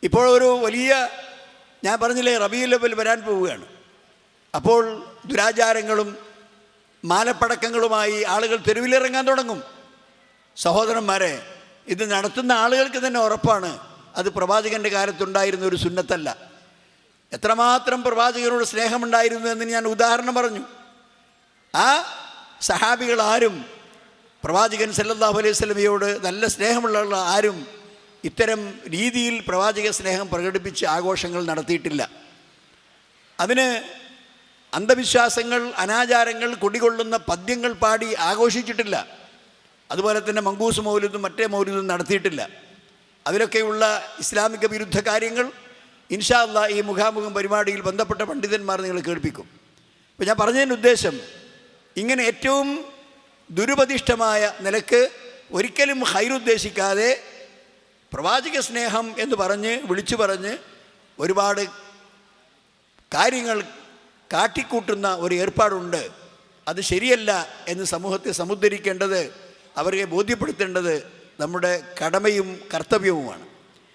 ഇപ്പോൾ ഒരു വലിയ, ഞാൻ പറഞ്ഞില്ലേ, റബീഉൽ അവ്വൽ വരാൻ പോവുകയാണ്. അപ്പോൾ ദുരാചാരങ്ങളും മാലപ്പടക്കങ്ങളുമായി ആളുകൾ തെരുവിലിറങ്ങാൻ തുടങ്ങും. സഹോദരന്മാരെ, ഇത് നടത്തുന്ന ആളുകൾക്ക് തന്നെ ഉറപ്പാണ് അത് പ്രവാചകൻ്റെ കാലത്തുണ്ടായിരുന്ന ഒരു സുന്നത്തല്ല. എത്രമാത്രം പ്രവാചകനോട് സ്നേഹമുണ്ടായിരുന്നു എന്ന് ഞാൻ ഉദാഹരണം പറഞ്ഞു. ആ സഹാബികൾ ആരും പ്രവാചകൻ സല്ലല്ലാഹു അലൈഹി വസല്ലമയോട് നല്ല സ്നേഹമുള്ള ആരും ഇത്തരം രീതിയിൽ പ്രവാചക സ്നേഹം പ്രകടിപ്പിച്ച് ആഘോഷങ്ങൾ നടത്തിയിട്ടില്ല. അതിന് അന്ധവിശ്വാസങ്ങൾ, അനാചാരങ്ങൾ കുടികൊള്ളുന്ന പദ്യങ്ങൾ പാടി ആഘോഷിച്ചിട്ടില്ല. അതുപോലെ തന്നെ മങ്കൂസ് മൗലിദും മറ്റേ മൗലിദും നടത്തിയിട്ടില്ല. അതിലൊക്കെയുള്ള ഇസ്ലാമിക വിരുദ്ധ കാര്യങ്ങൾ ഇൻഷാ അല്ലാഹ് ഈ മുഖാമുഖം പരിപാടിയിൽ ബന്ധപ്പെട്ട പണ്ഡിതന്മാർ നിങ്ങൾ കേൾപ്പിക്കും. അപ്പോൾ ഞാൻ പറഞ്ഞതിൻ്റെ ഉദ്ദേശം, ഇങ്ങനെ ഏറ്റവും ദുരുപദിഷ്ടമായ നിലക്ക് ഒരിക്കലും ഹൈറുദ്ദേശിക്കാതെ പ്രവാചക സ്നേഹം എന്ന് പറഞ്ഞ് വിളിച്ചു പറഞ്ഞ് ഒരുപാട് കാര്യങ്ങൾ കാട്ടിക്കൂട്ടുന്ന ഒരു ഏർപ്പാടുണ്ട്. അത് ശരിയല്ല എന്ന് സമൂഹത്തെ സമുദ്ധരിക്കേണ്ടത്, അവരെ ബോധ്യപ്പെടുത്തേണ്ടത് നമ്മുടെ കടമയും കർത്തവ്യവുമാണ്.